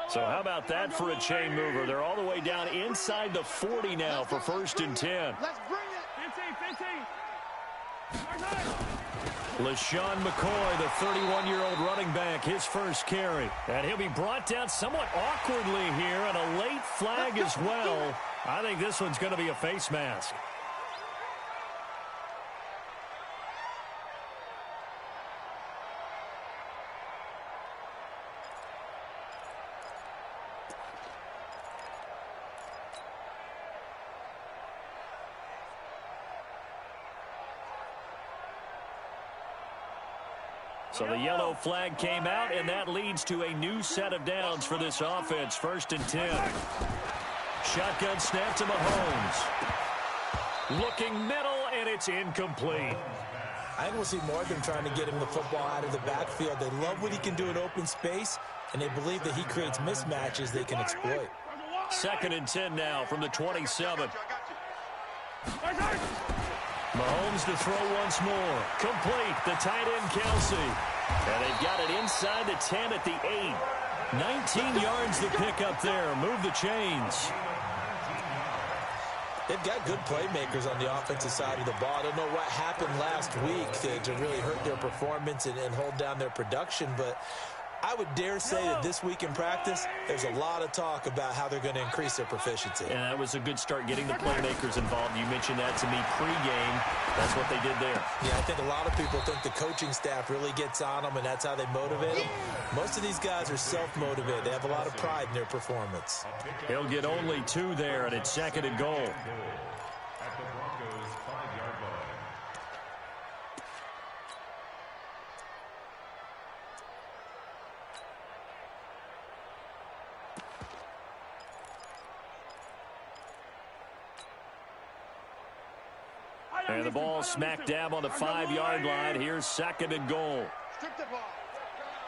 So how about that for a chain mover? They're all the way down inside the 40 now for 1st and 10. Let's bring it. 15. LaShawn McCoy, the 31-year-old running back, his first carry. And he'll be brought down somewhat awkwardly here, and a late flag as well. I think this one's going to be a face mask. So the yellow flag came out, and that leads to a new set of downs for this offense. 1st and 10. Shotgun snap to Mahomes. Looking middle, and it's incomplete. I think we'll see more of them trying to get him the football out of the backfield. They love what he can do in open space, and they believe that he creates mismatches they can exploit. 2nd and 10 now from the 27. Mahomes to throw once more. Complete. The tight end, Kelsey. And they've got it inside the 10 at the 8. 19 yards to pick up there. Move the chains. They've got good playmakers on the offensive side of the ball. I don't know what happened last week to really hurt their performance and hold down their production, but I would dare say that this week in practice, there's a lot of talk about how they're going to increase their proficiency. And that was a good start getting the playmakers involved. You mentioned that to me pregame. That's what they did there. Yeah, I think a lot of people think the coaching staff really gets on them, and that's how they motivate them. Most of these guys are self-motivated. They have a lot of pride in their performance. He'll get only 2 there, and it's 2nd and goal. And the ball smack dab on the 5-yard line. Here's 2nd and goal. Strip that ball.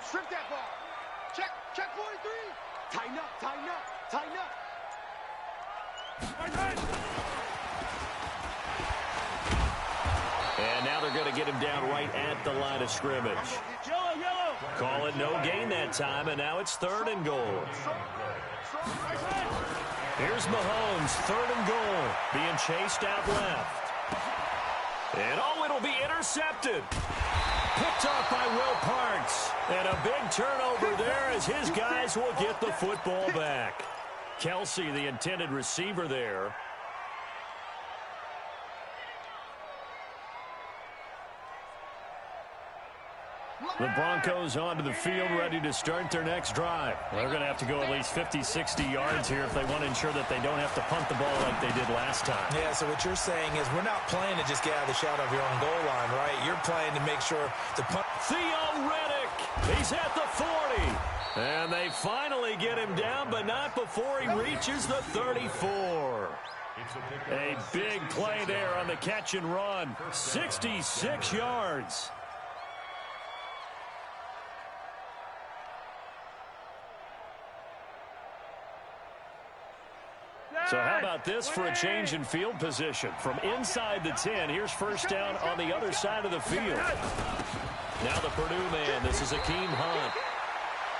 Strip that ball. Check 43. Tighten up, tighten up, tighten up. And now they're going to get him down right at the line of scrimmage. Yellow. Call it no gain that time, and now it's 3rd and goal. Here's Mahomes, 3rd and goal, being chased out left. And it'll be intercepted. Picked off by Will Parks. And a big turnover there as his guys will get the football back. Kelsey, the intended receiver there. The Broncos onto the field, ready to start their next drive. They're going to have to go at least 50, 60 yards here if they want to ensure that they don't have to punt the ball like they did last time. Yeah, so what you're saying is we're not playing to just get out of the shadow of your own goal line, right? You're playing to make sure to punt. Theo Riddick, he's at the 40. And they finally get him down, but not before he reaches the 34. A big play there on the catch and run. 66 yards. So how about this for a change in field position? From inside the 10, here's 1st down on the other side of the field. Now the Purdue man, this is Akeem Hunt.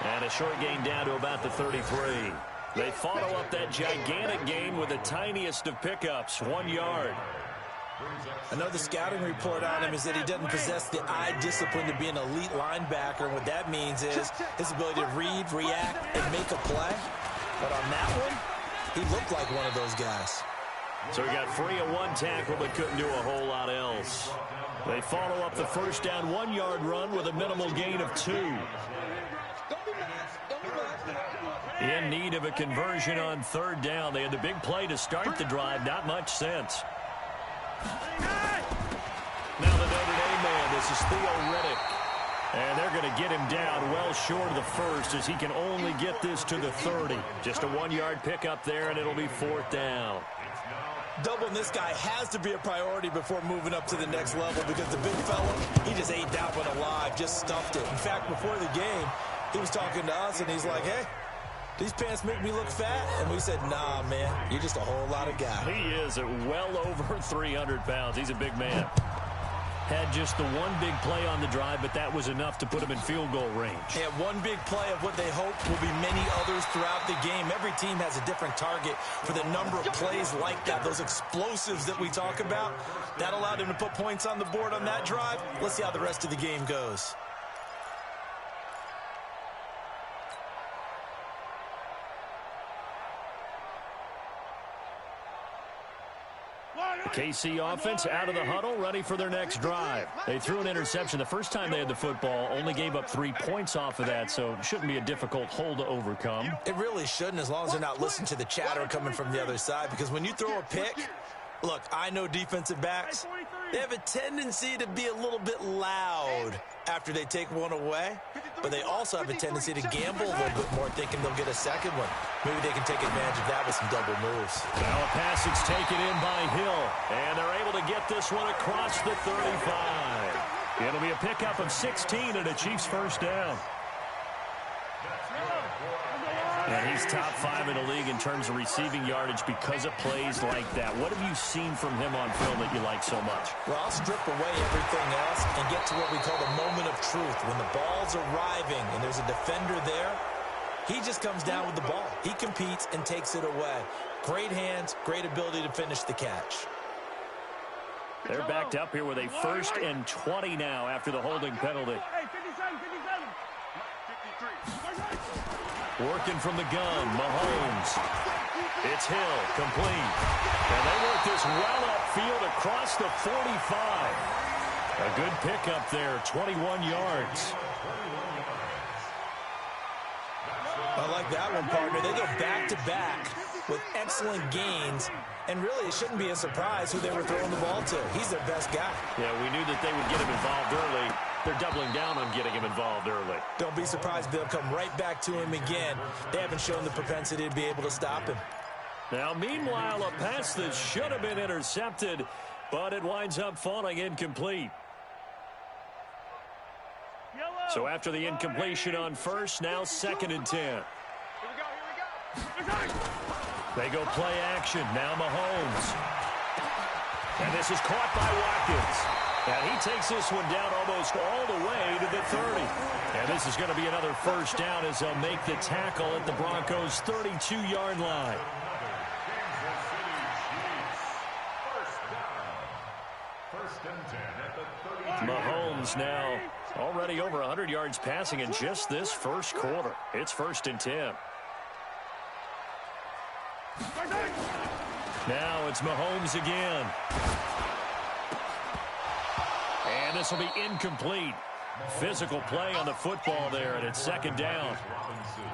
And a short gain down to about the 33. They follow up that gigantic gain with the tiniest of pickups, 1 yard. Another scouting report on him is that he doesn't possess the eye discipline to be an elite linebacker. And what that means is his ability to read, react, and make a play. But on that one, he looked like one of those guys. So he got free of 1 tackle but couldn't do a whole lot else. They follow up the 1st down 1-yard run with a minimal gain of 2. In need of a conversion on 3rd down. They had the big play to start the drive. Not much sense. Now the Notre Dame man. This is Theo Riddick. And they're going to get him down well short of the 1st as he can only get this to the 30. Just a 1-yard pickup there, and it'll be 4th down. Doubling this guy has to be a priority before moving up to the next level because the big fella, he just ate that one alive, just stuffed it. In fact, before the game, he was talking to us, and he's like, hey, these pants make me look fat. And we said, nah, man, you're just a whole lot of guy. He is at well over 300 pounds. He's a big man. Had just the one big play on the drive, but that was enough to put them in field goal range. Yeah, one big play of what they hope will be many others throughout the game. Every team has a different target for the number of plays like that. Those explosives that we talk about, that allowed them to put points on the board on that drive. Let's see how the rest of the game goes. KC offense out of the huddle, ready for their next drive. They threw an interception the first time they had the football, only gave up 3 points off of that, so it shouldn't be a difficult hole to overcome. It really shouldn't, as long as they're not listening to the chatter coming from the other side, because when you throw a pick, look, I know defensive backs, they have a tendency to be a little bit loud after they take one away, but they also have a tendency to gamble a little bit more, thinking they'll get a second one. Maybe they can take advantage of that with some double moves. Now a pass that's taken in by Hill, and they're able to get this one across the 35. It'll be a pickup of 16 and a Chiefs first down. And he's top 5 in the league in terms of receiving yardage because of plays like that. What have you seen from him on film that you like so much? Well, I'll strip away everything else and get to what we call the moment of truth. When the ball's arriving and there's a defender there, he just comes down with the ball. He competes and takes it away. Great hands, great ability to finish the catch. They're backed up here with a 1st and 20 now after the holding penalty. Working from the gun, Mahomes. It's Hill, complete. And they work this well upfield across the 45. A good pickup there, 21 yards. I like that one, partner. They go back-to-back with excellent gains, and really it shouldn't be a surprise who they were throwing the ball to. He's their best guy. Yeah, we knew that they would get him involved early. They're doubling down on getting him involved early. Don't be surprised if they'll come right back to him again. They haven't shown the propensity to be able to stop him. Now, meanwhile, a pass that should have been intercepted, but it winds up falling incomplete. So after the incompletion on first, now 2nd and 10. They go play action. Now Mahomes. And this is caught by Watkins. And he takes this one down almost all the way to the 30. And this is going to be another first down as they'll make the tackle at the Broncos' 32-yard line. Mahomes now already over 100 yards passing in just this first quarter. It's 1st and 10. Now it's Mahomes again. And this will be incomplete. Physical play on the football there, and it's 2nd down.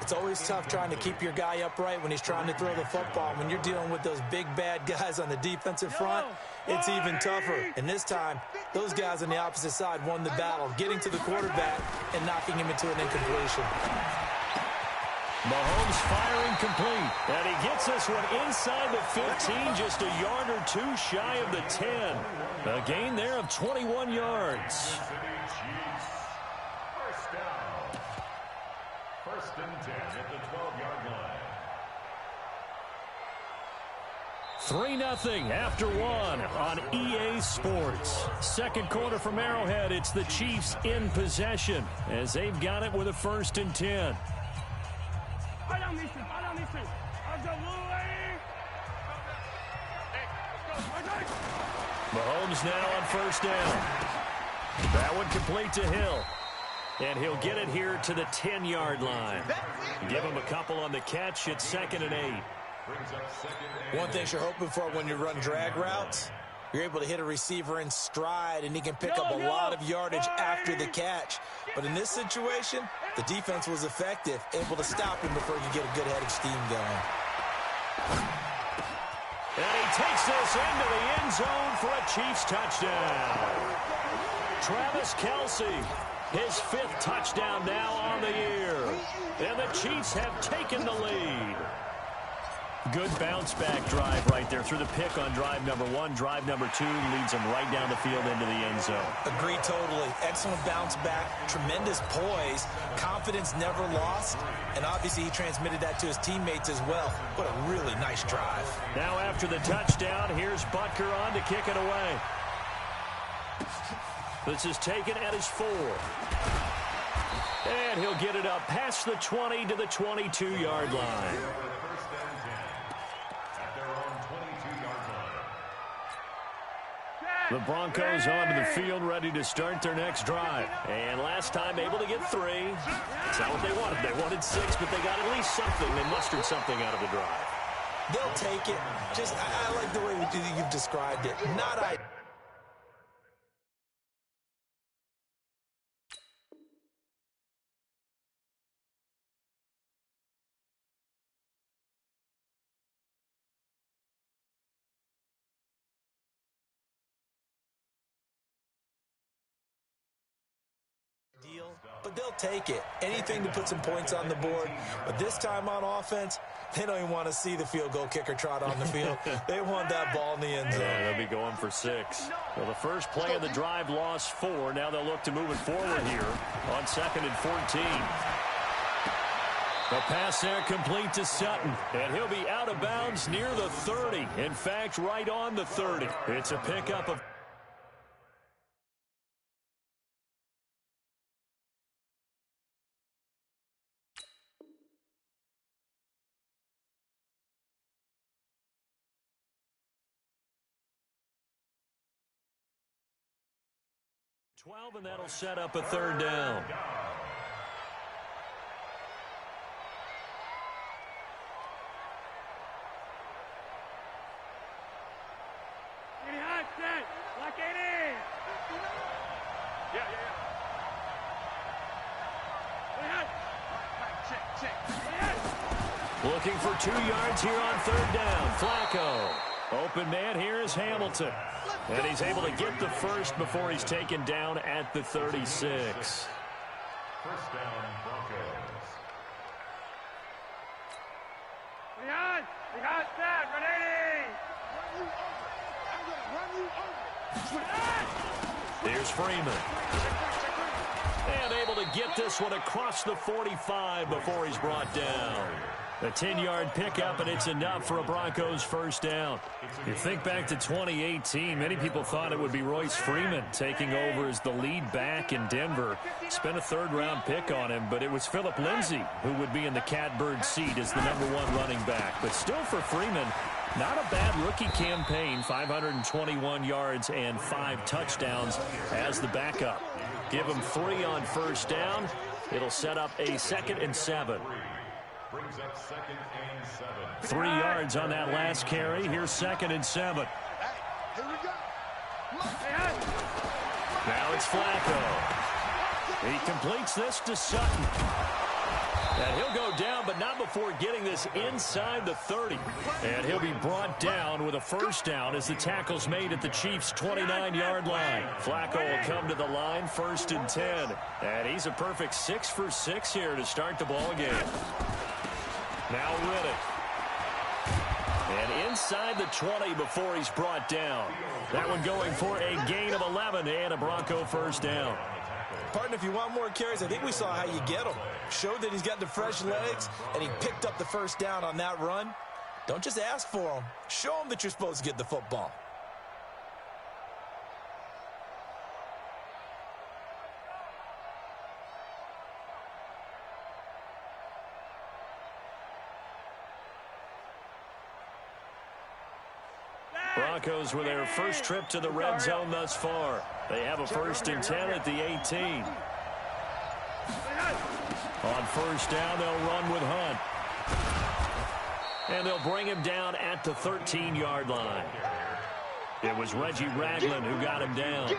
It's always tough trying to keep your guy upright when he's trying to throw the football. When you're dealing with those big, bad guys on the defensive front, it's even tougher. And this time, those guys on the opposite side won the battle, getting to the quarterback and knocking him into an incompletion. Mahomes firing complete, and he gets this one inside the 15, just a yard or 2 shy of the 10. A gain there of 21 yards. First and 10 at the 12-yard line. 3-0 after 1 on EA Sports. Second quarter from Arrowhead. It's the Chiefs in possession as they've got it with a 1st and 10. Mahomes now on 1st down. That one complete to Hill. And he'll get it here to the 10-yard line. Give him a couple on the catch. It's 2nd and 8. One thing you're hoping for when you run drag routes, you're able to hit a receiver in stride, and he can pick up a lot of yardage after the catch. But in this situation, the defense was effective, able to stop him before he could get a good head of steam going. And he takes this into the end zone for a Chiefs touchdown. Travis Kelce, his 5th touchdown now on the year. And the Chiefs have taken the lead. Good bounce-back drive right there through the pick on drive number 1. Drive number 2 leads them right down the field into the end zone. Agree totally. Excellent bounce back, tremendous poise, confidence never lost, and obviously he transmitted that to his teammates as well. What a really nice drive. Now after the touchdown, here's Butker on to kick it away. This is taken at his 4. And he'll get it up past the 20 to the 22-yard line. First and 10 at their own 22-yard line. The Broncos onto the field, ready to start their next drive. And last time able to get 3. That's not what they wanted. They wanted 6, but they got at least something. They mustered something out of the drive. They'll take it. Just, I like the way you've described it. Not I. Deal, but they'll take it. Anything to put some points on the board. But this time on offense, they don't even want to see the field goal kicker trot on the field. They want that ball in the end zone. Yeah, they'll be going for 6. Well, the first play of the drive lost 4. Now they'll look to move it forward here on 2nd and 14. The pass there complete to Sutton, and he'll be out of bounds near the 30. In fact, right on the 30. It's a pickup of 12, and that'll set up a 3rd down. Looking for 2 yards here on 3rd down. Flacco. Open man here is Hamilton. And he's able to get the first before he's taken down at the 36. First down, Broncos. Here's Freeman. And able to get this one across the 45 before he's brought down. A 10-yard pickup, and it's enough for a Broncos first down. You think back to 2018, many people thought it would be Royce Freeman taking over as the lead back in Denver. Spent a 3rd-round pick on him, but it was Phillip Lindsay who would be in the catbird seat as the #1 running back. But still for Freeman, not a bad rookie campaign, 521 yards and 5 touchdowns as the backup. Give him 3 on first down. It'll set up a 2nd and 7. Brings up 2nd and 7. 3 yards on that last carry. Here's 2nd and 7. Here we go. Now it's Flacco. He completes this to Sutton. And he'll go down, but not before getting this inside the 30. And he'll be brought down with a first down as the tackle's made at the Chiefs' 29-yard line. Flacco will come to the line, 1st and 10. And he's a perfect 6 for 6 here to start the ball game. Now Riddick. And inside the 20 before he's brought down. That one going for a gain of 11 and a Bronco first down. Partner, if you want more carries, I think we saw how you get them. Showed that he's got the fresh legs, and he picked up the first down on that run. Don't just ask for them. Show them that you're supposed to get the football. Broncos with their first trip to the red zone thus far. They have a 1st and 10 at the 18. On first down, they'll run with Hunt. And they'll bring him down at the 13-yard line. It was Reggie Ragland who got him down.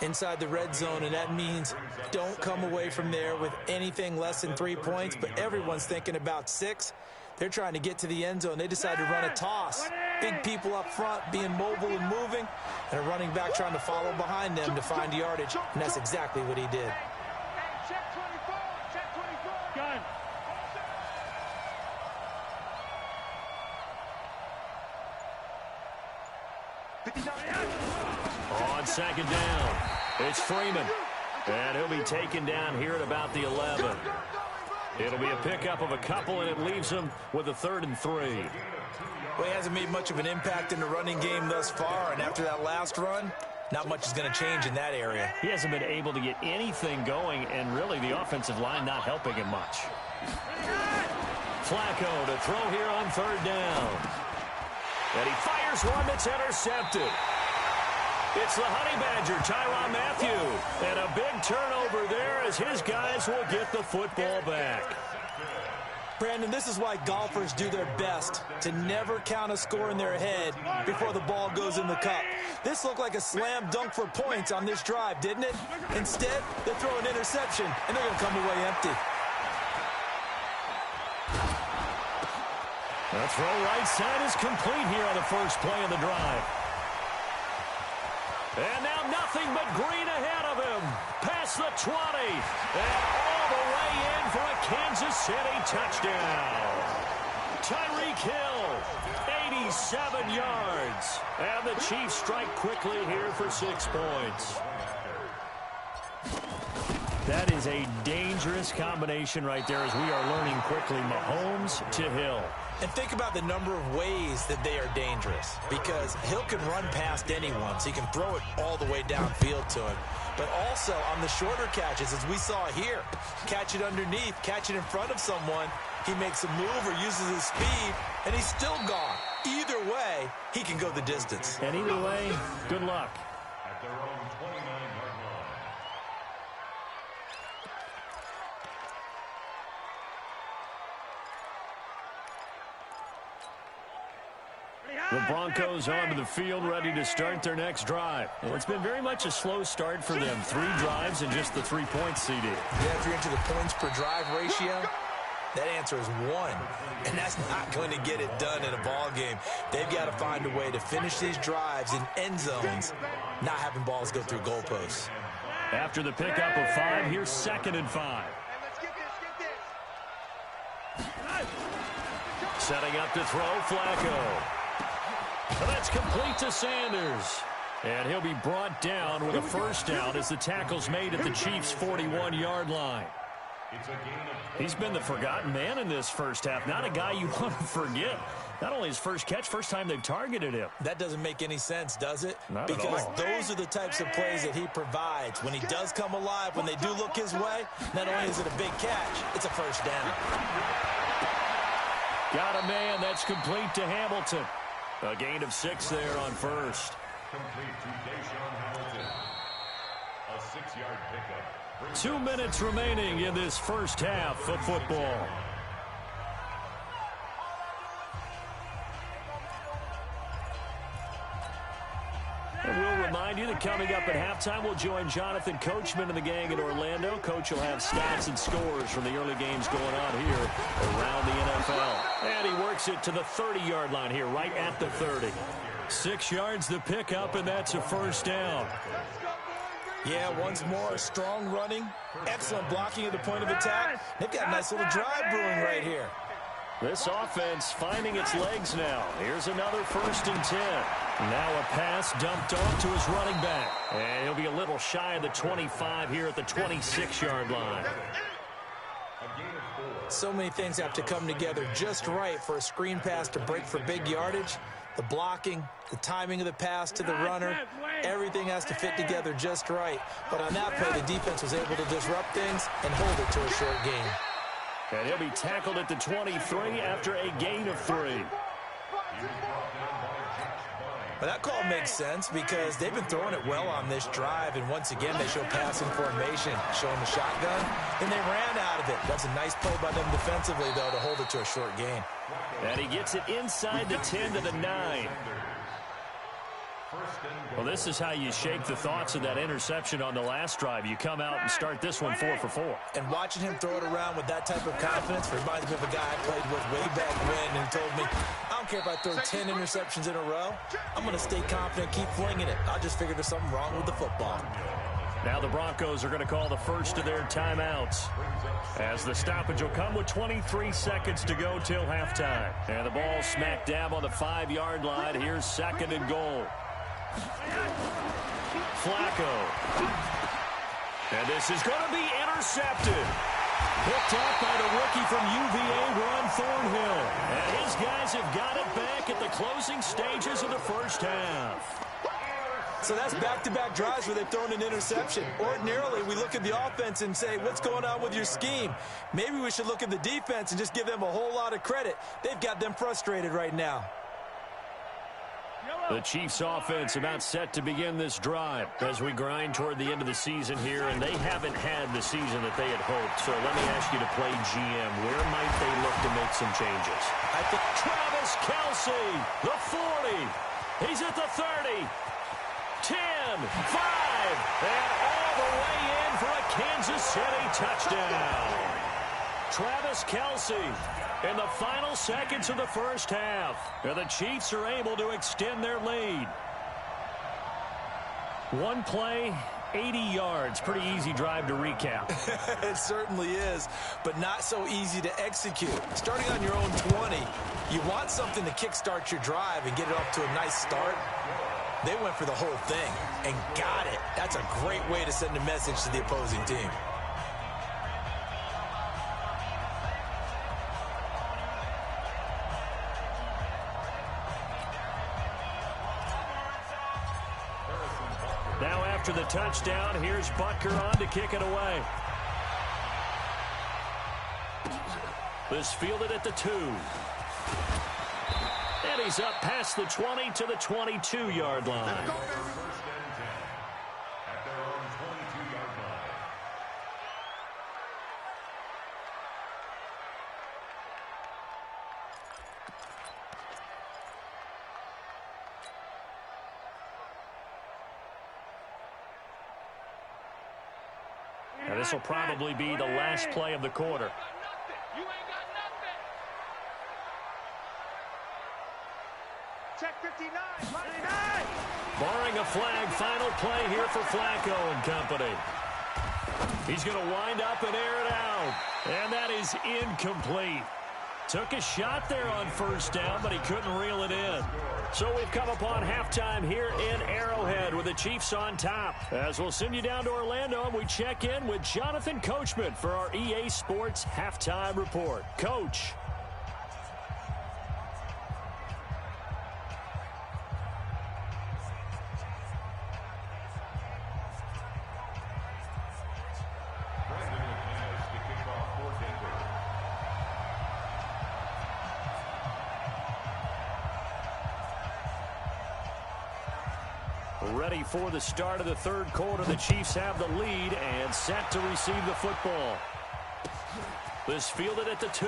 Inside the red zone, and that means don't come away from there with anything less than 3 points, but everyone's thinking about 6. They're trying to get to the end zone. They decide to run a toss. Big people up front being mobile and moving, and a running back trying to follow behind them to find yardage, and that's exactly what he did. Check 24. Check 24. Gun. On 2nd down, it's Freeman. And he'll be taken down here at about the 11. It'll be a pickup of a couple, and it leaves him with a 3rd and 3. Well, he hasn't made much of an impact in the running game thus far, and after that last run, Not much is going to change in that area. He hasn't been able to get anything going, and really the offensive line not helping him much. Flacco to throw here on third down. And he fires one that's intercepted. It's the Honey Badger, Tyrann Mathieu. And a big turnover there as his guys will get the football back. Brandon, this is why golfers do their best to never count a score in their head before the ball goes in the cup. This looked like a slam dunk for points on this drive, didn't it? Instead, they throw an interception, and they're going to come away empty. The throw right side is complete here on the first play of the drive. And now nothing but green ahead of him. Past the 20. And all the way in for a Kansas City touchdown. Tyreek Hill, 87 yards. And the Chiefs strike quickly here for 6 points. That is a dangerous combination right there as we are learning quickly. Mahomes to Hill. And think about the number of ways that they are dangerous, because Hill can run past anyone, so he can throw it all the way downfield to him. But also on the shorter catches, as we saw here, catch it underneath, catch it in front of someone, he makes a move or uses his speed, and he's still gone. Either way, he can go the distance. And either way, good luck. At their own 29-yard line. The Broncos onto the field, ready to start their next drive. Well, it's been very much a slow start for them. 3 drives and just the 3 points, CD. Yeah, if you're into the points per drive ratio, that answer is 1. And that's not going to get it done in a ball game. They've got to find a way to finish these drives in end zones, not having balls go through goalposts. After the pickup of 5, here's 2nd and 5. Setting up to throw, Flacco. That's complete to Sanders. And he'll be brought down with a first down as the tackle's made at the Chiefs' 41-yard line. He's been the forgotten man in this first half. Not a guy you want to forget. Not only his first catch, first time they've targeted him. That doesn't make any sense, does it? Not at because all. those are the types of plays that he provides. When he does come alive, when they do look his way, not only is it a big catch, it's a first down. Got a man. That's complete to Hamilton. A gain of 6 there on first. Complete to Deshaun Hamilton. A 6-yard pickup. 2 minutes remaining in this first half of football. And we'll remind you that coming up at halftime, we'll join Jonathan Coachman and the gang in Orlando. Coach will have stats and scores from the early games going on here around the NFL. And he works it to the 30-yard line here, right at the 30. 6 yards the pickup, and that's a first down. Yeah, once more, strong running, excellent blocking at the point of attack. They've got a nice little drive brewing right here. This offense finding its legs now. Here's another 1st and 10. Now a pass dumped off to his running back. And he'll be a little shy of the 25 here at the 26-yard line. So many things have to come together just right for a screen pass to break for big yardage. The blocking, the timing of the pass to the runner, everything has to fit together just right. But on that play, the defense was able to disrupt things and hold it to a short gain. And he'll be tackled at the 23 after a gain of 3. But that call makes sense because they've been throwing it well on this drive, and once again they show passing formation, showing the shotgun, and they ran out of it. That's a nice play by them defensively, though, to hold it to a short gain. And he gets it inside the 10 to the 9. Well, this is how you shake the thoughts of that interception on the last drive. You come out and start this one 4 for 4. And watching him throw it around with that type of confidence reminds me of a guy I played with way back when and told me, I don't care if I throw 10 interceptions in a row. I'm going to stay confident, keep flinging it. I just figured there's something wrong with the football. Now the Broncos are going to call the first of their timeouts, as the stoppage will come with 23 seconds to go till halftime. And the ball smack dab on the 5-yard line. Here's 2nd and goal. Flacco. And this is going to be intercepted. Picked up by the rookie from UVA, Ron Thornhill. And his guys have got it back at the closing stages of the first half. So that's back-to-back drives where they've thrown an interception. Ordinarily, we look at the offense and say, what's going on with your scheme? Maybe we should look at the defense and just give them a whole lot of credit. They've got them frustrated right now. The Chiefs offense about set to begin this drive as we grind toward the end of the season here, and they haven't had the season that they had hoped. So let me ask you to play GM. Where might they look to make some changes? I think Travis Kelce, the 40. He's at the 30. 10, 5, and all the way in for a Kansas City touchdown. Travis Kelce in the final seconds of the first half. And the Chiefs are able to extend their lead. One play, 80 yards. Pretty easy drive to recap. It certainly is, but not so easy to execute. Starting on your own 20, you want something to kickstart your drive and get it off to a nice start. They went for the whole thing and got it. That's a great way to send a message to the opposing team. Now after the touchdown, here's Butker on to kick it away. This fielded at the 2. And he's up past the 20 to the 22-yard line. And this will probably be the last play of the quarter. Check 59. Barring a flag, final play here for Flacco and company. He's going to wind up and air it out. And that is incomplete. Took a shot there on first down, but he couldn't reel it in. So we've come upon halftime here in Arrowhead with the Chiefs on top. As we'll send you down to Orlando, and we check in with Jonathan Coachman for our EA Sports Halftime Report. Coach. Ready for the start of the third quarter. The Chiefs have the lead and set to receive the football. This fielded at the 2.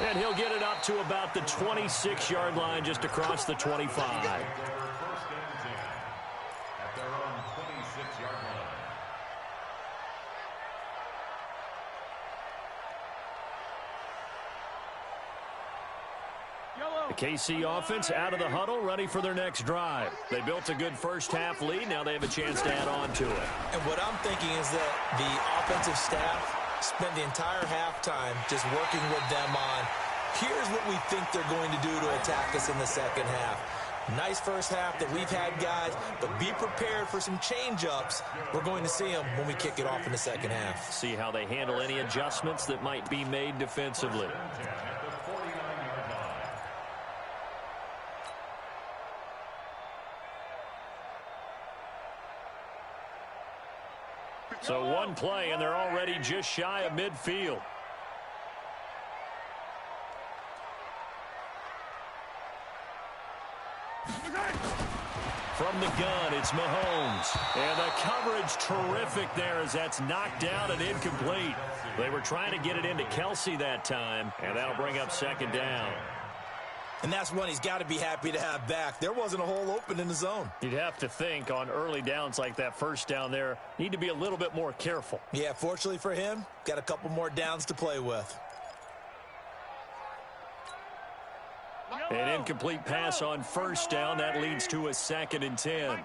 And he'll get it up to about the 26-yard line, just across the 25. The KC offense out of the huddle, ready for their next drive. They built a good first-half lead. Now they have a chance to add on to it. And what I'm thinking is that the offensive staff spent the entire halftime just working with them on, here's what we think they're going to do to attack us in the second half. Nice first half that we've had, guys, but be prepared for some change-ups. We're going to see them when we kick it off in the second half. See how they handle any adjustments that might be made defensively. So one play, and they're already just shy of midfield. From the gun, it's Mahomes. And the coverage terrific there as that's knocked down and incomplete. They were trying to get it into Kelce that time, and that'll bring up second down. And that's one he's got to be happy to have back. There wasn't a hole open in the zone. You'd have to think on early downs like that first down there, need to be a little bit more careful. Yeah, fortunately for him, got a couple more downs to play with. An incomplete pass on first down. That leads to a 2nd and 10.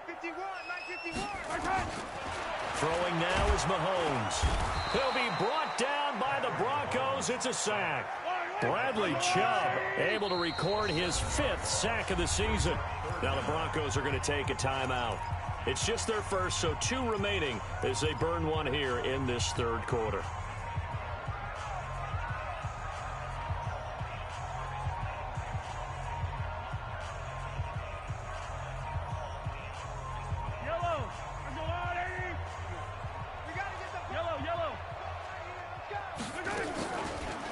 Throwing now is Mahomes. He'll be brought down by the Broncos. It's a sack. Bradley Chubb able to record his 5th sack of the season. Now the Broncos are going to take a timeout. It's just their first, so 2 remaining as they burn one here in this third quarter.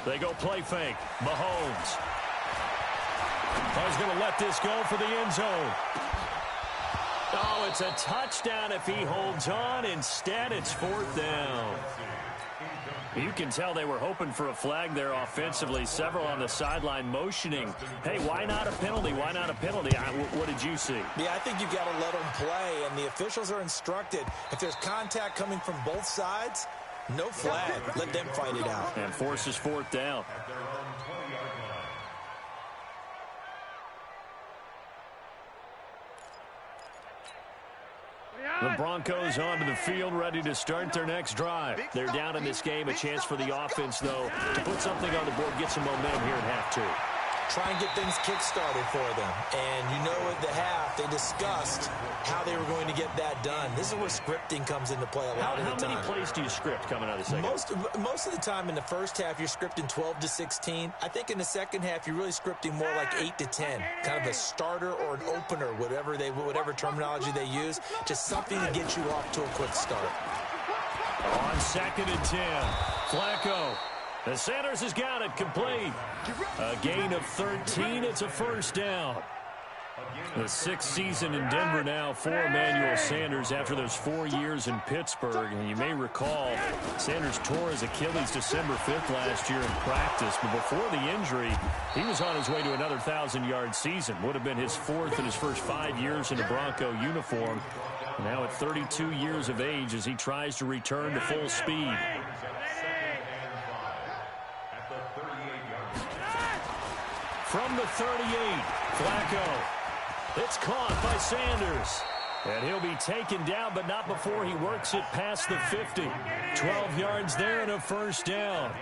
They go play fake. Mahomes. He's going to let this go for the end zone. Oh, it's a touchdown if he holds on. Instead, it's fourth down. You can tell they were hoping for a flag there offensively. Several on the sideline motioning. Hey, why not a penalty? Why not a penalty? What did you see? Yeah, I think you've got to let them play, and the officials are instructed. If there's contact coming from both sides, no flag. Let them fight it out. And forces fourth down. The Broncos onto the field, ready to start their next drive. They're down in this game. A chance for the offense, though, to put something on the board, get some momentum here in half two. Try and get things kick-started for them. And you know at the half, they discussed how they were going to get that done. This is where scripting comes into play a lot of the time. How many plays do you script coming out of the second? Most of the time in the first half, you're scripting 12 to 16. I think in the second half, you're really scripting more like 8 to 10. Kind of a starter or an opener, whatever terminology they use. Just something to get you off to a quick start. On 2nd and 10, Flacco. And Sanders has got it complete. A gain of 13. It's a first down. The 6th season in Denver now for Emmanuel Sanders after those 4 years in Pittsburgh. And you may recall Sanders tore his Achilles December 5th last year in practice. But before the injury, he was on his way to another 1,000-yard season. Would have been his 4th in his first 5 years in a Bronco uniform. Now at 32 years of age as he tries to return to full speed. From the 38, Flacco. It's caught by Sanders. And he'll be taken down, but not before he works it past the 50. 12 yards there and a first down.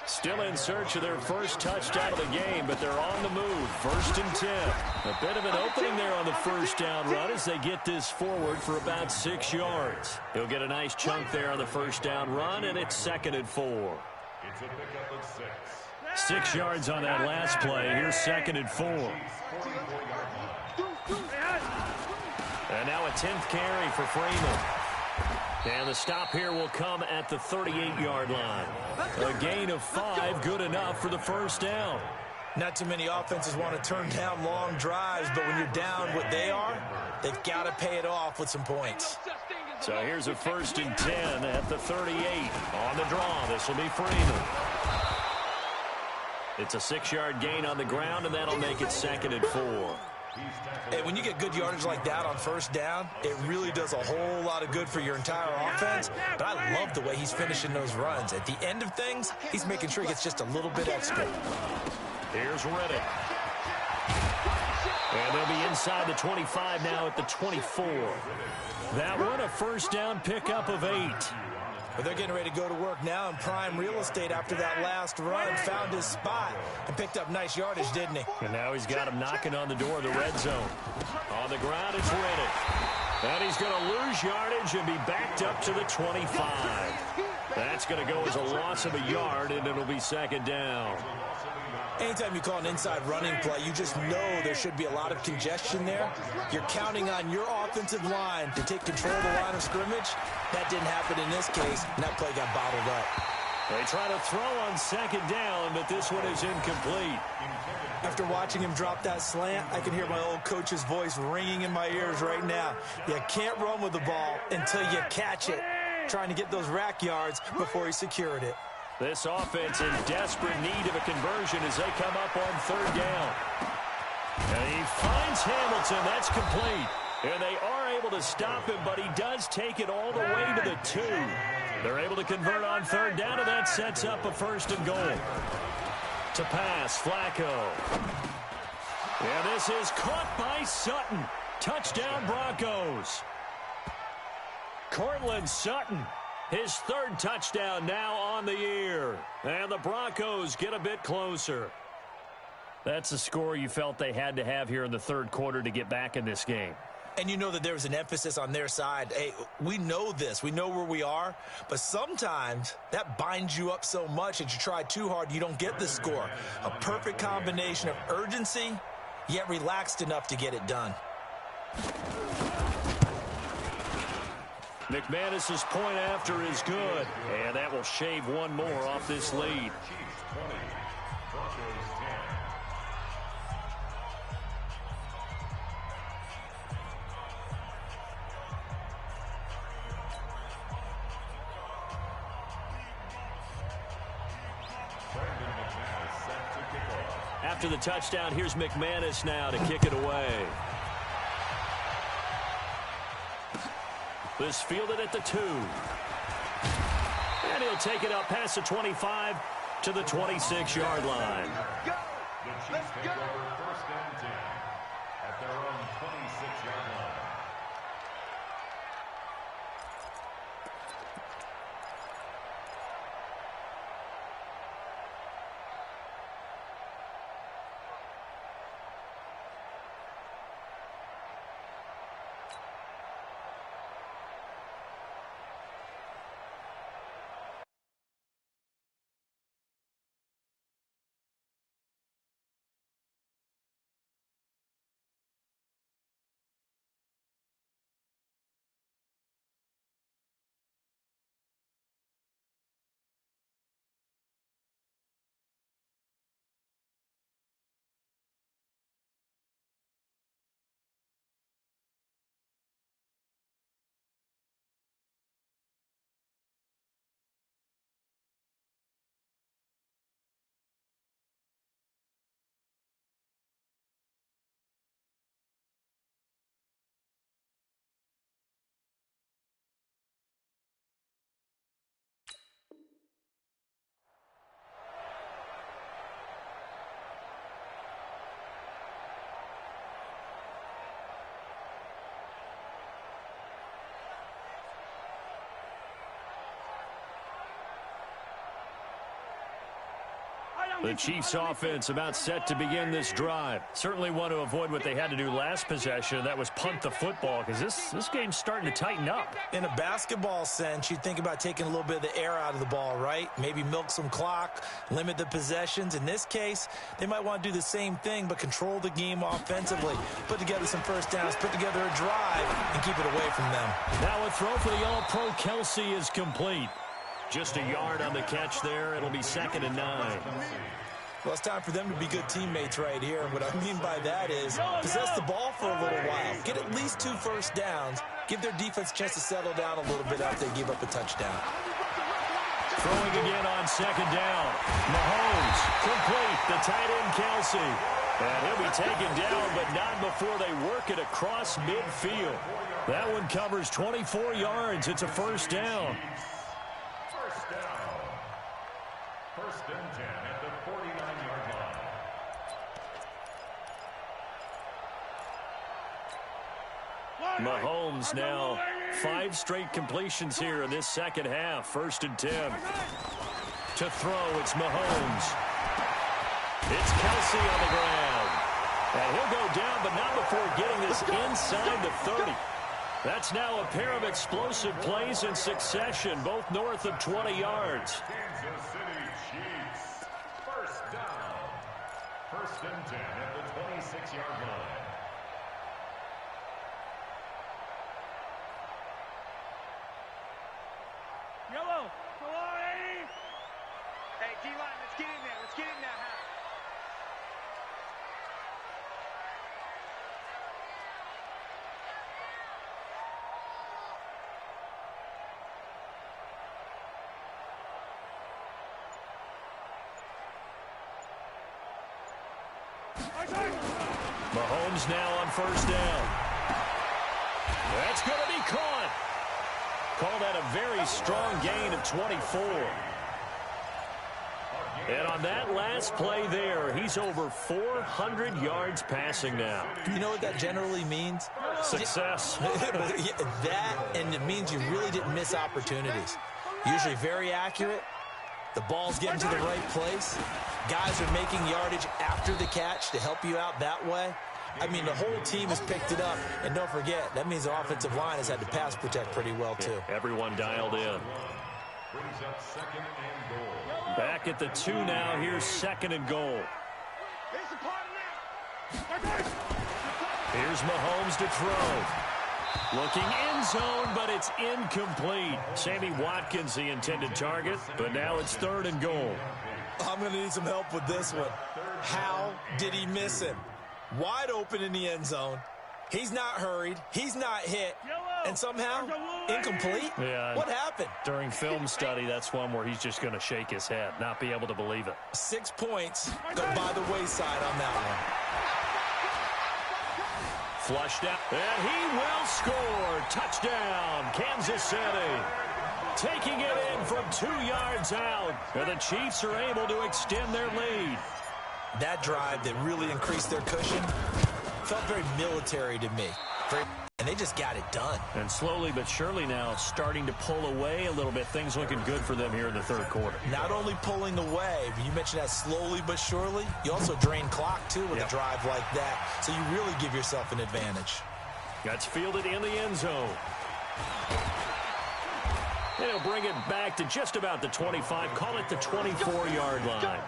Still in search of their first touchdown of the game, but they're on the move. 1st and 10. A bit of an opening there on the first down run as they get this forward for about 6 yards. He'll get a nice chunk there on the first down run, and it's 2nd and 4. It's a pickup of 6. 6 yards on that last play. Here's 2nd and 4. And now a 10th carry for Freeman. And the stop here will come at the 38-yard line. A gain of 5, good enough for the first down. Not too many offenses want to turn down long drives, but when you're down what they are, they've got to pay it off with some points. So here's a 1st and 10 at the 38. On the draw, this will be Freeman. It's a 6-yard gain on the ground, and that'll make it 2nd and 4. Hey, when you get good yardage like that on first down, it really does a whole lot of good for your entire offense. But I love the way he's finishing those runs. At the end of things, he's making sure he gets just a little bit extra. Here's Reddick. And they'll be inside the 25 now at the 24. That one, a first down pickup of 8. But they're getting ready to go to work now in prime real estate after that last run. Found his spot and picked up nice yardage, didn't he? And now he's got him knocking on the door of the red zone. On the ground, it's Reddick. And he's going to lose yardage and be backed up to the 25. That's going to go as a loss of a yard, and it'll be 2nd down. Anytime you call an inside running play, you just know there should be a lot of congestion there. You're counting on your offensive line to take control of the line of scrimmage. That didn't happen in this case, and that play got bottled up. They try to throw on 2nd down, but this one is incomplete. After watching him drop that slant, I can hear my old coach's voice ringing in my ears right now. You can't run with the ball until you catch it. Trying to get those rack yards before he secured it. This offense in desperate need of a conversion as they come up on 3rd down. And he finds Hamilton. That's complete. And they are able to stop him, but he does take it all the way to the 2. They're able to convert on 3rd down, and that sets up a 1st and goal. To pass, Flacco. And this is caught by Sutton. Touchdown, Broncos. Cortland Sutton. His 3rd touchdown now on the year. And the Broncos get a bit closer. That's the score you felt they had to have here in the 3rd quarter to get back in this game. And you know that there was an emphasis on their side. Hey, we know this. We know where we are. But sometimes that binds you up so much that you try too hard, you don't get the score. A perfect combination of urgency, yet relaxed enough to get it done. McManus's point after is good, and that will shave one more off this lead. Chiefs 20, Broncos 10. After the touchdown, here's McManus now to kick it away. This fielded at the 2. And he'll take it up past the 25 to the 26-yard line. The Chiefs take over 1st and 10 at their own 26-yard line. The Chiefs offense about set to begin this drive. Certainly want to avoid what they had to do last possession. That was punt the football, because this game's starting to tighten up. In a basketball sense, you think about taking a little bit of the air out of the ball, right? Maybe milk some clock, limit the possessions. In this case, they might want to do the same thing, but control the game offensively. Put together some first downs, put together a drive, and keep it away from them. Now a throw for the All-Pro Kelsey is complete. Just a yard on the catch there. It'll be 2nd and 9. Well, it's time for them to be good teammates right here. And what I mean by that is possess the ball for a little while. Get at least 2 first downs. Give their defense a chance to settle down a little bit after they give up a touchdown. Throwing again on 2nd down. Mahomes complete. The tight end Kelsey. And he'll be taken down, but not before they work it across midfield. That one covers 24 yards. It's a first down. First down. 1st and 10 at the 49-yard line. Mahomes now 5 straight completions here in this second half. 1st and 10. To throw, it's Mahomes. It's Kelsey on the ground. And he'll go down, but not before getting this inside the 30. That's now a pair of explosive plays in succession, both north of 20 yards. Kansas City Chiefs. First down. 1st and 10 at the 26-yard line. Yellow. Come on, Eddie. Hey, D-line, let's get in there. Let's get in there, huh? Mahomes now on 1st down. That's going to be caught. Call that a very strong gain of 24. And on that last play there, he's over 400 yards passing now. You know what that generally means? Success. That, and it means you really didn't miss opportunities. Usually very accurate. The ball's getting to the right place. Guys are making yardage after the catch to help you out that way. I mean, the whole team has picked it up. And don't forget, that means the offensive line has had to pass protect pretty well, too. Everyone dialed in. Brings up 2nd and goal. Back at the 2 now. Here's 2nd and goal. Here's the party now. Here's Mahomes to throw. Looking end zone, but it's incomplete. Sammy Watkins, the intended target, but now it's 3rd and goal. I'm going to need some help with this one. How did he miss him? Wide open in the end zone. He's not hurried. He's not hit. And somehow, incomplete? Yeah. What happened? During film study, that's one where he's just going to shake his head, not be able to believe it. 6 points go by the wayside on that one. Flushed out, and he will score. Touchdown, Kansas City. Taking it in from 2 yards out, and the Chiefs are able to extend their lead. That drive that really increased their cushion felt very military to me. And they just got it done. And slowly but surely now starting to pull away a little bit. Things looking good for them here in the 3rd quarter. Not only pulling away, but you mentioned that slowly but surely. You also drain clock, too, with a drive like that. So you really give yourself an advantage. That's fielded in the end zone. And he'll bring it back to just about the 25. Call it the 24-yard line.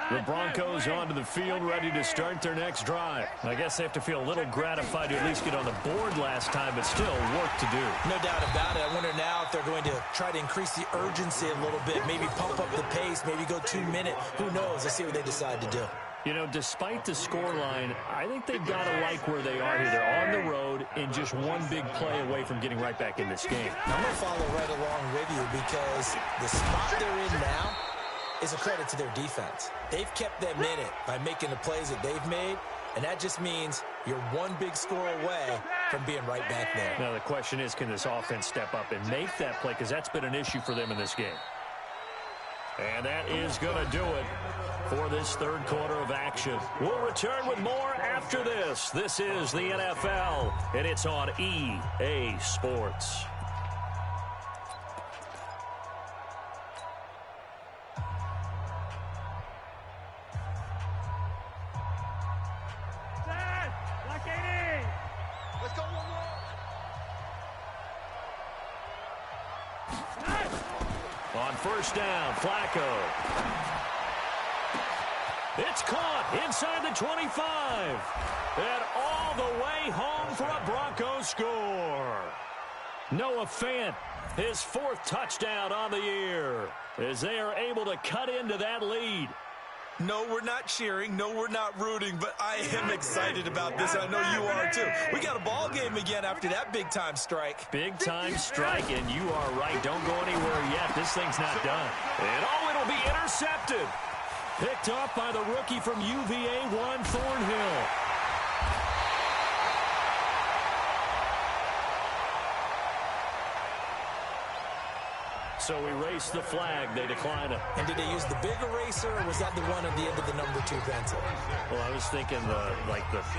The Broncos onto the field, ready to start their next drive. I guess they have to feel a little gratified to at least get on the board last time, but still work to do. No doubt about it. I wonder now if they're going to try to increase the urgency a little bit, maybe pump up the pace, maybe go 2 minute. Who knows? Let's see what they decide to do. You know, despite the scoreline, I think they've got to like where they are here. They're on the road and just one big play away from getting right back in this game. I'm going to follow right along with you because the spot they're in now is a credit to their defense. They've kept them in it by making the plays that they've made, and that just means you're one big score away from being right back there. Now, the question is, can this offense step up and make that play? Because that's been an issue for them in this game. And that is going to do it for this 3rd quarter of action. We'll return with more after this. This is the NFL, and it's on EA Sports. On 1st down, Flacco. It's caught inside the 25. And all the way home for a Broncos score. Noah Fant, his 4th touchdown on the year, as they are able to cut into that lead. No, we're not cheering. No, we're not rooting, but I am excited about this. I know you are, too. We got a ball game again after that big-time strike. Big-time strike, and you are right. Don't go anywhere yet. This thing's not done. And, oh, it'll be intercepted. Picked up by the rookie from UVA, Juan Thornhill. So erase the flag. They decline it. And did they use the big eraser, or was that the one at the end of the number 2 pencil? Well, I was thinking the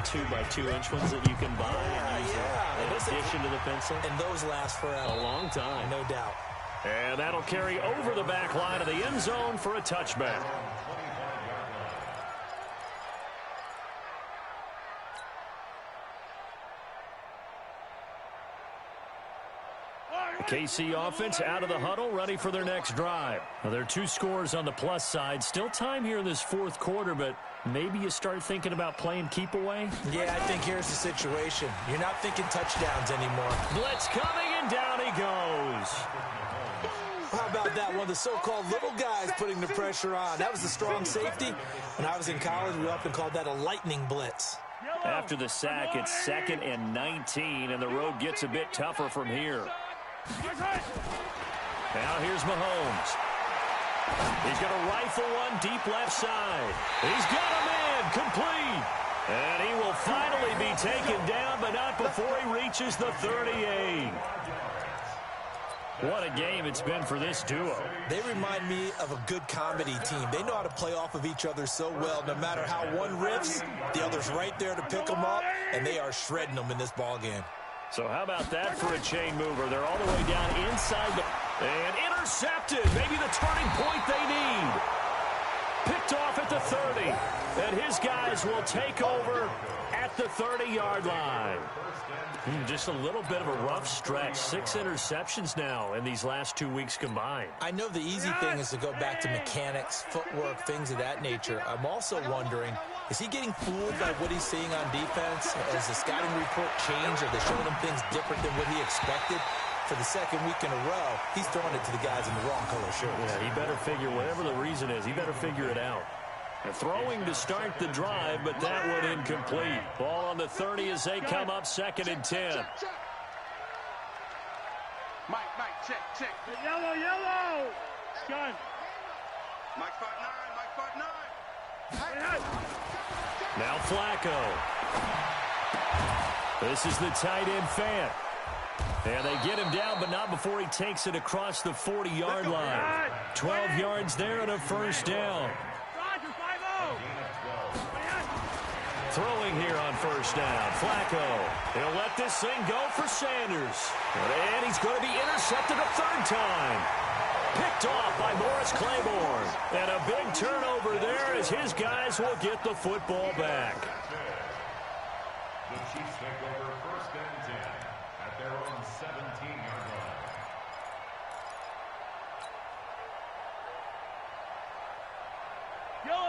2x2-inch ones that you can buy and use in addition to the pencil. And those last forever. A long time. No doubt. And that'll carry over the back line of the end zone for a touchback. KC offense out of the huddle, ready for their next drive. Now, there are 2 scores on the plus side. Still time here in this 4th quarter, but maybe you start thinking about playing keep away? Yeah, I think here's the situation. You're not thinking touchdowns anymore. Blitz coming, and down he goes. How about that? One of the so-called little guys putting the pressure on. That was the strong safety. When I was in college, we often called that a lightning blitz. After the sack, it's 2nd and 19, and the road gets a bit tougher from here. Now here's Mahomes. He's going to rifle one deep left side. He's got a man complete. And he will finally be taken down, but not before he reaches the 38. What a game it's been for this duo. They remind me of a good comedy team. They know how to play off of each other so well. No matter how one riffs, the other's right there to pick them up, and they are shredding them in this ball game. So how about that for a chain mover? They're all the way down inside and intercepted. Maybe the turning point they need. Picked off at at the 30. And his guys will take over at the 30-yard line. Just a little bit of a rough stretch. 6 interceptions now in these last 2 weeks combined. I know the easy thing is to go back to mechanics, footwork, things of that nature. I'm also wondering, is he getting fooled by what he's seeing on defense? Has the scouting report changed? Are they showing him things different than what he expected? For the second week in a row, he's throwing it to the guys in the wrong color shirts. Yeah, he better figure, whatever the reason is, he better figure it out. Throwing to start the drive, but that one incomplete. Ball on the 30 as they come up 2nd and 10. Mike, check. Yellow. Gun. Mike 5'9", Now Flacco. This is the tight end Fant. And they get him down, but not before he takes it across the 40-yard line. 12 yards there and a first down. Throwing here on first down. Flacco. He'll let this thing go for Sanders. And he's going to be intercepted a 3rd time. Picked off by Morris Claiborne. And a big turnover there as his guys will get the football back. The Chiefs take over 1st and 10 at their own 17-yard line.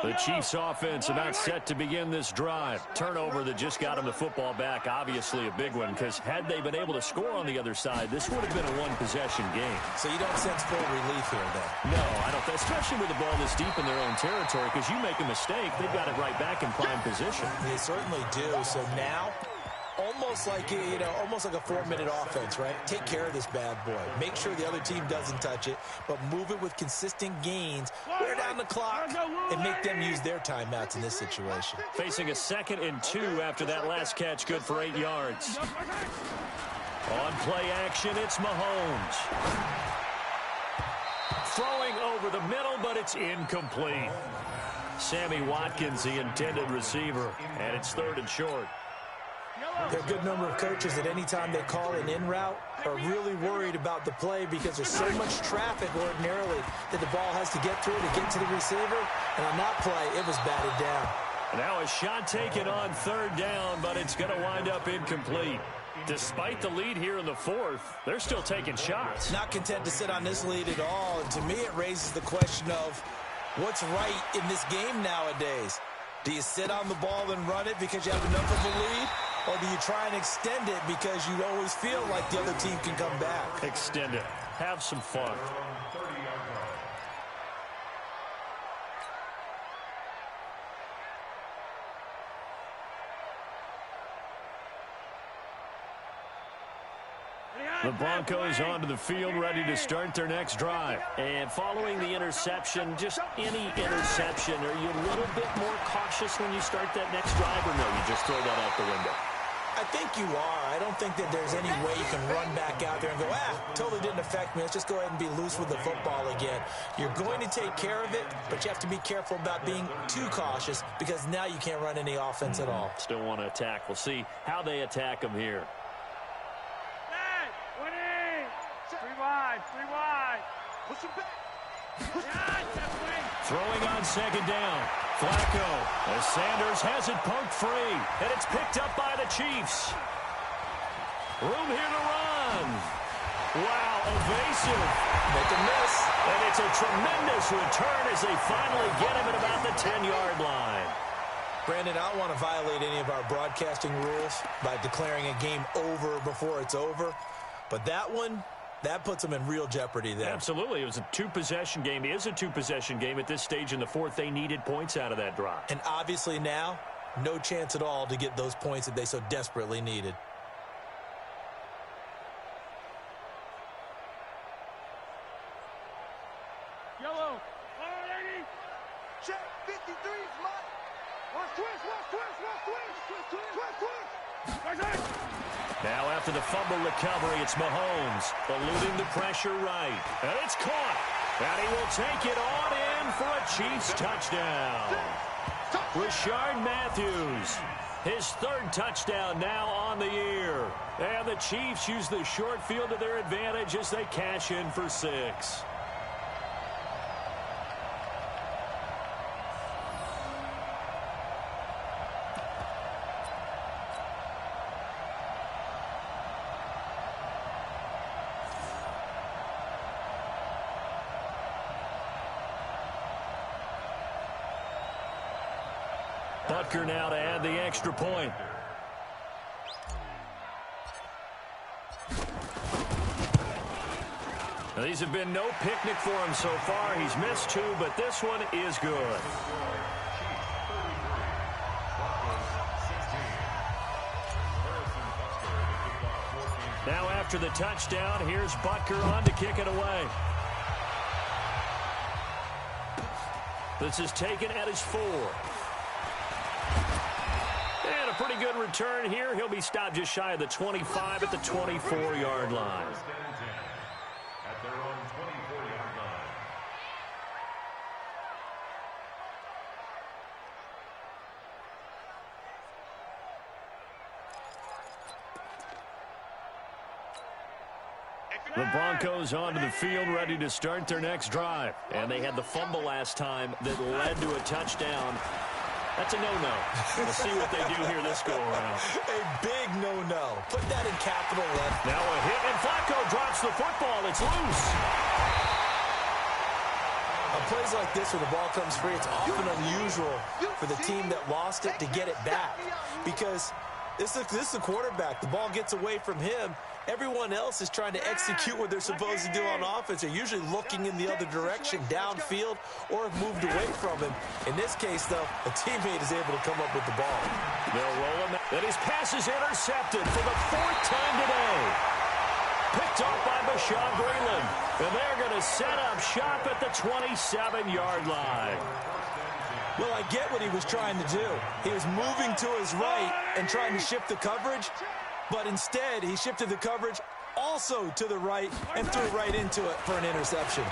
The Chiefs offense about set to begin this drive. Turnover that just got him the football back, obviously a big one, because had they been able to score on the other side, this would have been a one-possession game. So you don't sense full relief here, then? No, I don't. Especially with the ball this deep in their own territory, because you make a mistake, they've got it right back in prime position. They certainly do. So now, almost like a 4-minute offense, right? Take care of this bad boy. Make sure the other team doesn't touch it, but move it with consistent gains, wear down the clock, and make them use their timeouts in this situation. Facing a 2nd and 2 after that last catch, good for 8 yards. On play action, it's Mahomes. Throwing over the middle, but it's incomplete. Sammy Watkins, the intended receiver, and it's 3rd and short. There are a good number of coaches at any time they call an in route are really worried about the play because there's so much traffic ordinarily that the ball has to get through to get to the receiver. And on that play, it was batted down. Now a shot taken on 3rd down, but it's going to wind up incomplete. Despite the lead here in the 4th, they're still taking shots. Not content to sit on this lead at all. And to me, it raises the question of what's right in this game nowadays. Do you sit on the ball and run it because you have enough of a lead? Or do you try and extend it because you always feel like the other team can come back? Extend it. Have some fun. The Broncos onto the field, ready to start their next drive. And following the interception, just any interception, are you a little bit more cautious when you start that next drive, or no, you just throw that out the window? I think you are. I don't think that there's any way you can run back out there and go, totally didn't affect me. Let's just go ahead and be loose with the football again. You're going to take care of it, but you have to be careful about being too cautious because now you can't run any offense at all. Still want to attack. We'll see how they attack them here. 3 wide. Push him back. Throwing on 2nd down. Flacco, as Sanders has it poked free, and it's picked up by the Chiefs. Room here to run. Wow, evasive. Make a miss. And it's a tremendous return as they finally get him at about the 10-yard line. Brandon, I don't want to violate any of our broadcasting rules by declaring a game over before it's over, but that one, that puts them in real jeopardy there. Absolutely. It was a 2-possession game. It is a 2-possession game at this stage in the 4th. They needed points out of that drive. And obviously now, no chance at all to get those points that they so desperately needed. Yellow. Check. 53 is mine. Watch twist. Now after the fumble recovery, it's Mahomes eluding the pressure right. And it's caught. And he will take it on in for a Chiefs touchdown. Rashard Matthews, his 3rd touchdown now on the year. And the Chiefs use the short field to their advantage as they cash in for 6. Butker now to add the extra point. Now, these have been no picnic for him so far. He's missed 2, but this one is good. Now after the touchdown, here's Butker on to kick it away. This is taken at his 4. And a pretty good return here. He'll be stopped just shy of the 25 at the 24-yard line. At their own 24-yard line. The Broncos onto the field ready to start their next drive. And they had the fumble last time that led to a touchdown. That's a no-no. We'll see what they do here this go-around. A big no-no. Put that in capital letters. Now a hit, and Flacco drops the football. It's loose. On plays like this where the ball comes free, it's often unusual for the team that lost it to get it back. Because this is the quarterback. The ball gets away from him. Everyone else is trying to execute what they're supposed to do on offense. They're usually looking in the other direction, downfield, or have moved away from him. In this case, though, a teammate is able to come up with the ball. They'll roll him. And his pass is intercepted for the 4th time today. Picked off by Bashaud Breeland. And they're going to set up shop at the 27-yard line. Well, I get what he was trying to do. He was moving to his right and trying to shift the coverage. But instead, he shifted the coverage also to the right and threw right into it for an interception.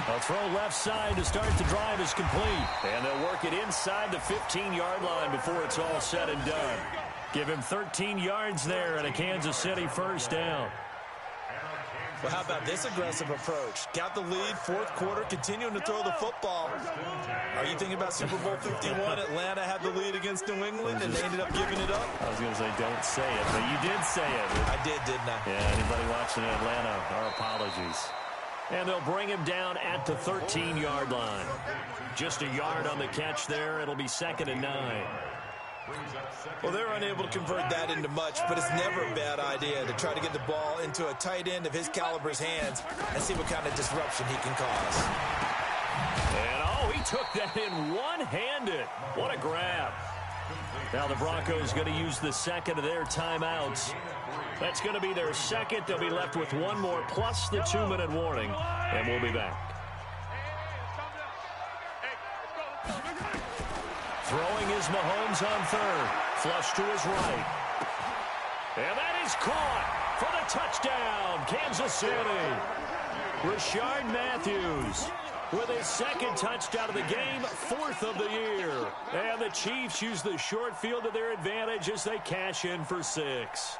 A throw left side to start the drive is complete. And they'll work it inside the 15-yard line before it's all said and done. Give him 13 yards there and a Kansas City first down. Well, how about this aggressive approach? Got the lead, 4th quarter, continuing to throw the football. Are you thinking about Super Bowl 51? Atlanta had the lead against New England, and they ended up giving it up? I was going to say, don't say it, but you did say it. I did, didn't I? Yeah, anybody watching Atlanta, our apologies. And they'll bring him down at the 13-yard line. Just a yard on the catch there. It'll be 2nd and 9. Well, they're unable to convert that into much, but it's never a bad idea to try to get the ball into a tight end of his caliber's hands and see what kind of disruption he can cause. And, he took that in one-handed. What a grab. Now the Broncos going to use the second of their timeouts. That's going to be their second. They'll be left with one more plus the 2-minute warning, and we'll be back. Throwing is Mahomes on 3rd. Flush to his right. And that is caught for the touchdown, Kansas City. Rashard Matthews with his 2nd touchdown of the game, 4th of the year. And the Chiefs use the short field to their advantage as they cash in for 6.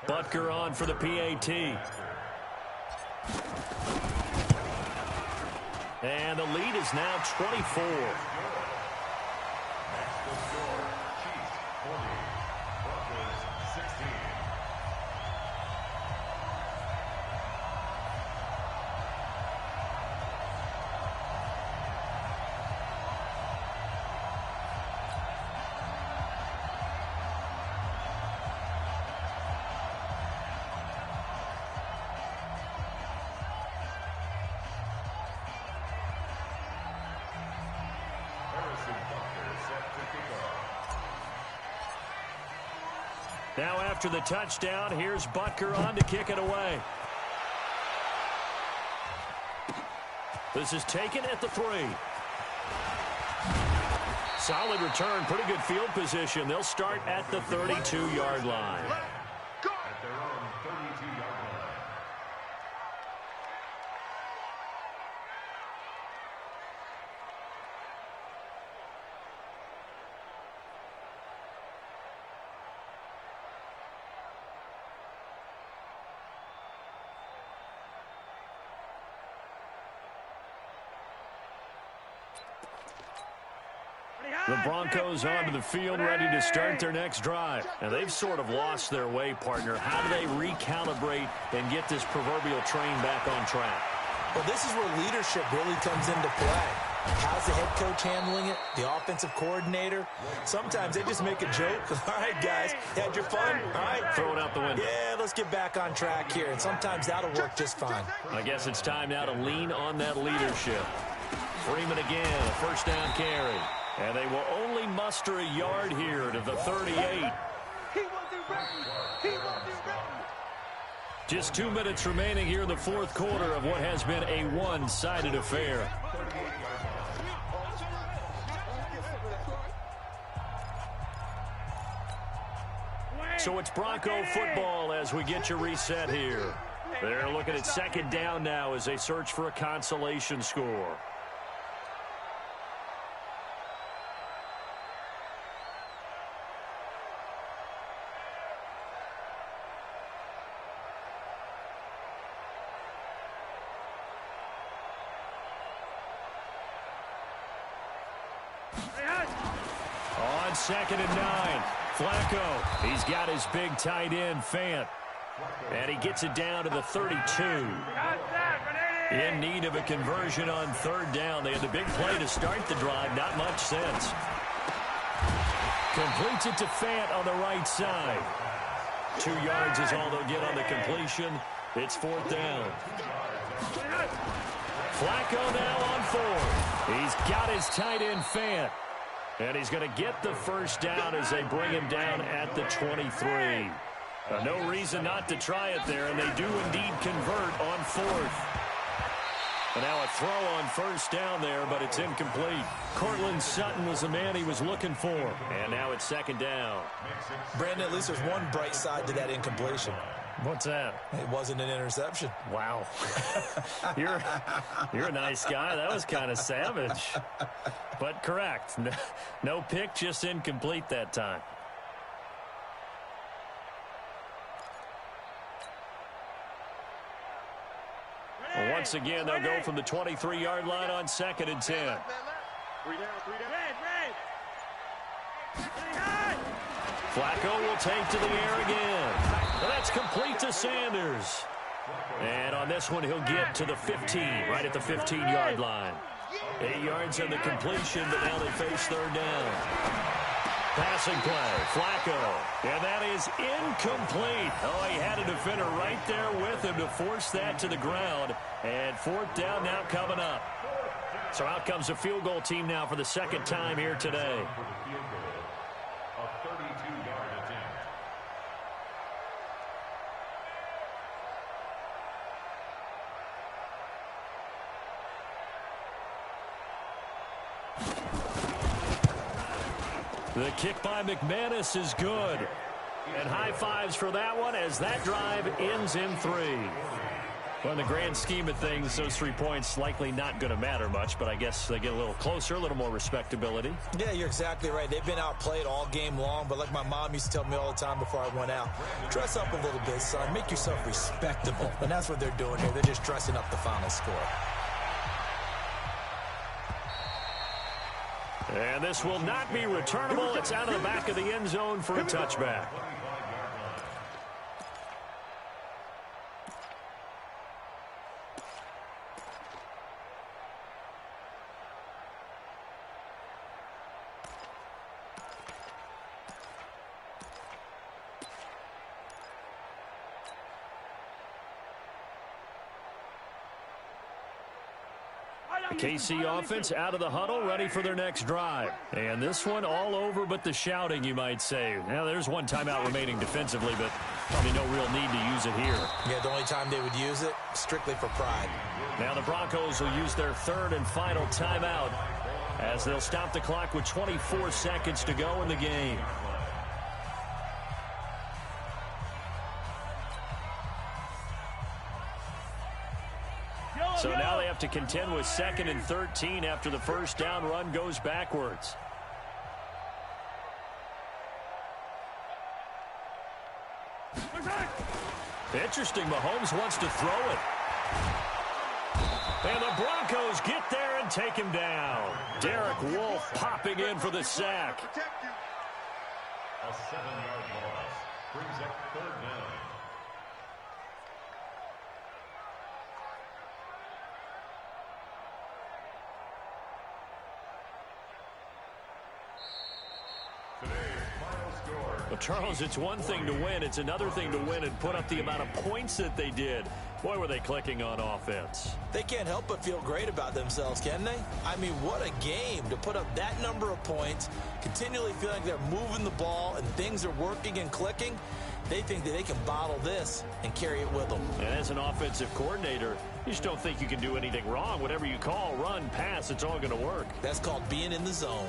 Butker on for the PAT. And the lead is now 24. Now after the touchdown, here's Butker on to kick it away. This is taken at the 3. Solid return, pretty good field position. They'll start at the 32-yard line. At their own 32-yard line. Ready, The Broncos onto the field ready to start their next drive. And they've sort of lost their way, partner. How do they recalibrate and get this proverbial train back on track? Well, this is where leadership really comes into play. How's the head coach handling it? The offensive coordinator? Sometimes they just make a joke. All right, guys, had your fun? All right. Throw it out the window. Yeah, let's get back on track here. And sometimes that'll work just fine. I guess it's time now to lean on that leadership. Freeman again, a first down carry. And they will only muster a yard here to the 38. He wasn't ready. He wasn't ready. Just 2 minutes remaining here in the fourth quarter of what has been a one-sided affair. So it's Bronco football as we get you reset here. They're looking at second down now as they search for a consolation score. On 2nd and 9, Flacco, he's got his big tight end, Fant. And he gets it down to the 32. In need of a conversion on third down. They had the big play to start the drive, not much sense. Completes it to Fant on the right side. 2 yards is all they'll get on the completion. It's fourth down. Flacco now on 4. He's got his tight end, Fant. And he's going to get the first down as they bring him down at the 23. No reason not to try it there, and they do indeed convert on 4th. And now a throw on first down there, but it's incomplete. Cortland Sutton was the man he was looking for. And now it's second down. Brandon, at least there's one bright side to that incompletion. What's that? It wasn't an interception. Wow. You're a nice guy. That was kind of savage. But correct. No pick, just incomplete that time. Well, once again, they'll go from the 23-yard line on 2nd and 10. 3 down, 3 down. Flacco will take to the air again. And that's complete to Sanders. And on this one, he'll get to the 15, right at the 15-yard line. 8 yards on the completion, but now they face third down. Passing play, Flacco. And that is incomplete. Oh, he had a defender right there with him to force that to the ground. And fourth down now coming up. So out comes a field goal team now for the second time here today. The kick by McManus is good. And high fives for that one as that drive ends in 3. Well, in the grand scheme of things, those 3 points likely not going to matter much, but I guess they get a little closer, a little more respectability. Yeah, you're exactly right. They've been outplayed all game long, but like my mom used to tell me all the time before I went out, dress up a little bit, son. Make yourself respectable. And that's what they're doing here. They're just dressing up the final score. And this will not be returnable. It's out of the back of the end zone for a touchback. KC offense out of the huddle, ready for their next drive. And this one all over but the shouting, you might say. Now, there's one timeout remaining defensively, but probably no real need to use it here. Yeah, the only time they would use it, strictly for pride. Now the Broncos will use their third and final timeout as they'll stop the clock with 24 seconds to go in the game. So now they have to contend with 2nd and 13 after the first down run goes backwards. Interesting, Mahomes wants to throw it. And the Broncos get there and and take him down. Derek Wolfe popping in for the sack. A 7-yard loss brings up 3rd down. Well, Charles, it's one thing to win. It's another thing to win and put up the amount of points that they did. Boy, were they clicking on offense. They can't help but feel great about themselves, can they? I mean, what a game to put up that number of points, continually feeling like they're moving the ball and things are working and clicking. They think that they can bottle this and carry it with them. And as an offensive coordinator, you just don't think you can do anything wrong. Whatever you call, run, pass, it's all going to work. That's called being in the zone.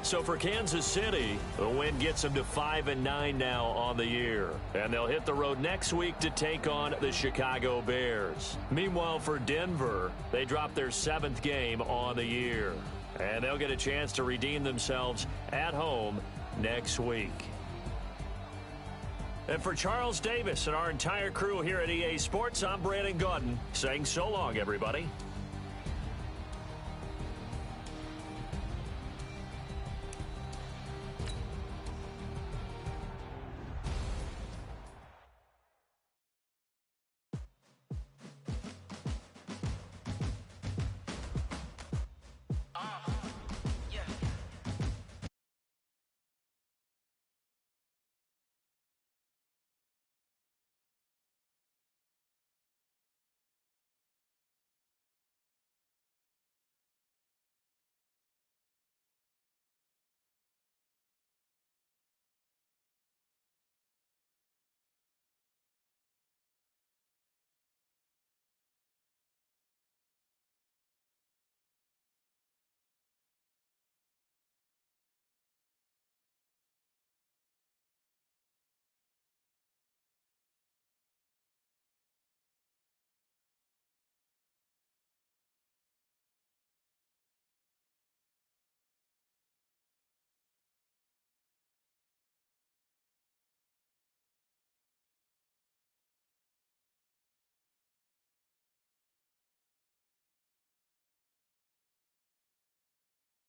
So for Kansas City, the win gets them to 5-9 now on the year. And they'll hit the road next week to take on the Chicago Bears. Meanwhile, for Denver, they drop their 7th game on the year. And they'll get a chance to redeem themselves at home next week. And for Charles Davis and our entire crew here at EA Sports, I'm Brandon Gaudin saying so long, everybody.